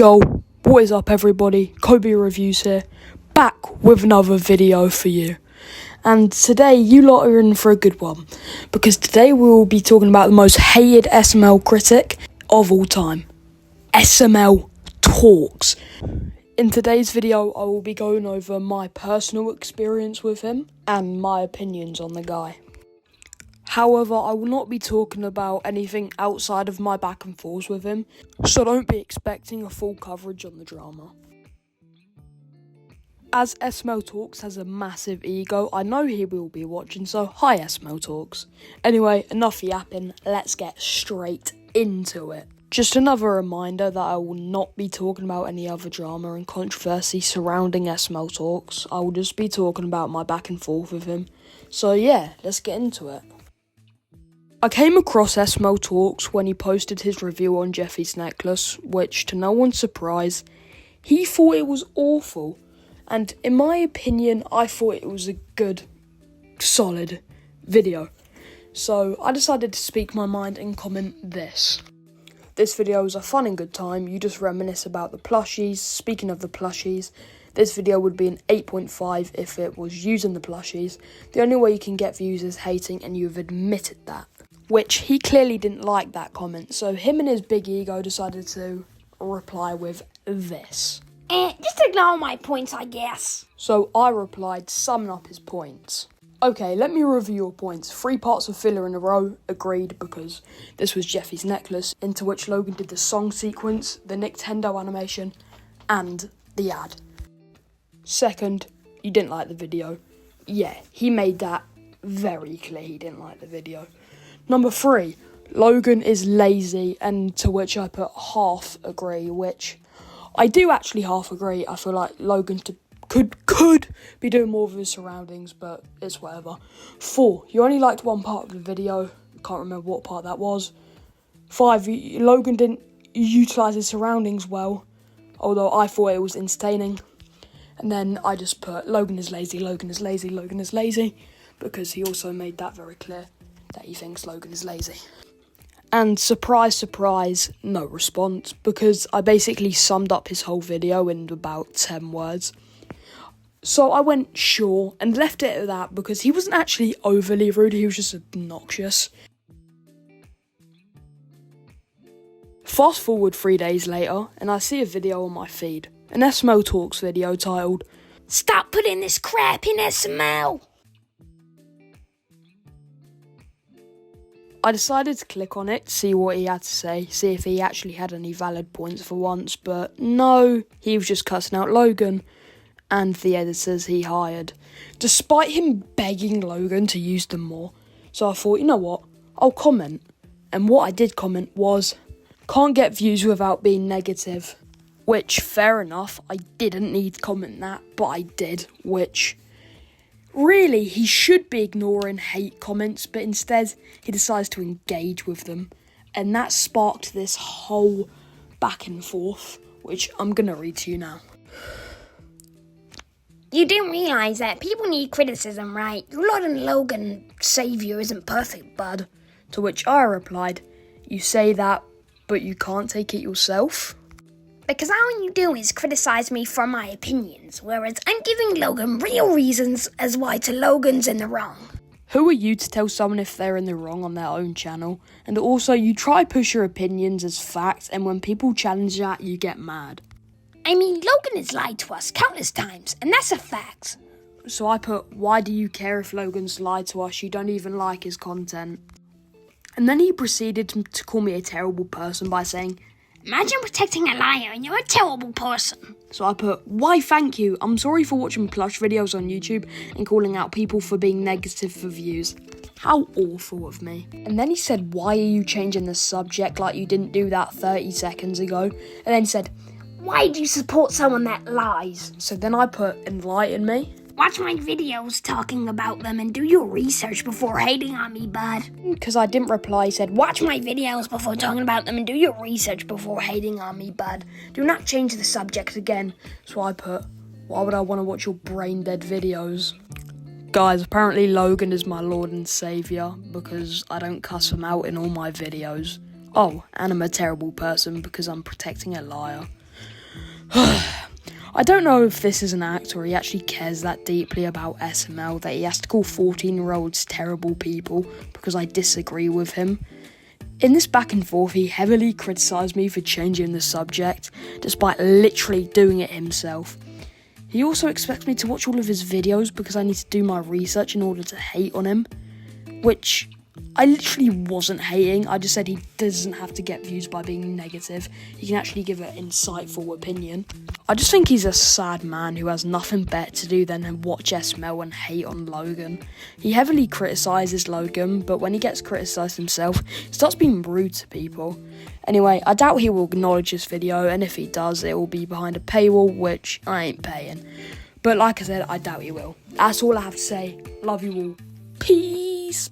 Yo, what is up everybody? Kobe Reviews here, back with another video for you. And today you lot are in for a good one, because today we will be talking about the most hated SML critic of all time, SML Talks. In today's video I will be going over my personal experience with him and my opinions on the guy. However, I will not be talking about anything outside of my back and forth with him, so don't be expecting a full coverage on the drama. As SML Talks has a massive ego, I know he will be watching, so hi SML Talks. Anyway, enough yapping, let's get straight into it. Just another reminder that I will not be talking about any other drama and controversy surrounding SML Talks. I will just be talking about my back and forth with him. So yeah, let's get into it. I came across SML Talks when he posted his review on Jeffy's necklace, which, to no one's surprise, he thought it was awful. And in my opinion, I thought it was a good, solid video. So I decided to speak my mind and comment this. This video is a fun and good time. You just reminisce about the plushies. Speaking of the plushies, this video would be an 8.5 if it was using the plushies. The only way you can get views is hating, and you've admitted that. Which he clearly didn't like that comment, so him and his big ego decided to reply with this. Just ignore my points, I guess. So I replied, summing up his points. Okay, let me review your points. 3 parts of filler in a row, agreed, because this was Jeffy's necklace, into which Logan did the song sequence, the Nintendo animation, and the ad. Second, you didn't like the video. Yeah, he made that very clear he didn't like the video. Number 3, Logan is lazy, and to which I put half agree, which I do actually half agree. I feel like Logan could be doing more with his surroundings, but it's whatever. 4, you only liked one part of the video. Can't remember what part that was. 5, Logan didn't utilise his surroundings well, although I thought it was entertaining. And then I just put Logan is lazy, Logan is lazy, Logan is lazy, because he also made that very clear that he thinks Logan is lazy. And surprise, surprise, no response, because I basically summed up his whole video in about 10 words. So I went sure and left it at that, because he wasn't actually overly rude, he was just obnoxious. Fast forward 3 days later, and I see a video on my feed. An SML Talks video titled, "Stop putting this crap in SML." I decided to click on it, see what he had to say, see if he actually had any valid points for once, but no, he was just cussing out Logan and the editors he hired, despite him begging Logan to use them more. So I thought, you know what, I'll comment. And what I did comment was, can't get views without being negative. Which, fair enough, I didn't need to comment that, but I did, which really, he should be ignoring hate comments, but instead he decides to engage with them. And that sparked this whole back and forth, which I'm going to read to you now. You do realise that people need criticism, right? Your Lord and Logan saviour isn't perfect, bud. To which I replied, you say that, but you can't take it yourself? Because all you do is criticise me for my opinions, whereas I'm giving Logan real reasons as why Logan's in the wrong. Who are you to tell someone if they're in the wrong on their own channel? And also, you try push your opinions as facts, and when people challenge that, you get mad. I mean, Logan has lied to us countless times, and that's a fact. So I put, why do you care if Logan's lied to us? You don't even like his content. And then he proceeded to call me a terrible person by saying, "Imagine protecting a liar and you're a terrible person." So I put, why thank you, I'm sorry for watching plush videos on YouTube and calling out people for being negative for views. How awful of me. And then he said, why are you changing the subject like you didn't do that 30 seconds ago? And then he said, "Why do you support someone that lies?" So then I put, enlighten me. "Watch my videos talking about them and do your research before hating on me, bud." Because I didn't reply, he said, "Watch my videos before talking about them and do your research before hating on me, bud. Do not change the subject again." So I put, why would I want to watch your brain dead videos? Guys, apparently Logan is my Lord and Saviour because I don't cuss him out in all my videos. Oh, and I'm a terrible person because I'm protecting a liar. I don't know if this is an act or he actually cares that deeply about SML that he has to call 14-year-olds terrible people because I disagree with him. In this back and forth, he heavily criticised me for changing the subject, despite literally doing it himself. He also expects me to watch all of his videos because I need to do my research in order to hate on him, which I literally wasn't hating. I just said he doesn't have to get views by being negative. He can actually give an insightful opinion. I just think he's a sad man who has nothing better to do than watch SML and hate on Logan. He heavily criticises Logan, but when he gets criticised himself, he starts being rude to people. Anyway, I doubt he will acknowledge this video, and if he does, it will be behind a paywall, which I ain't paying. But like I said, I doubt he will. That's all I have to say. Love you all. Peace.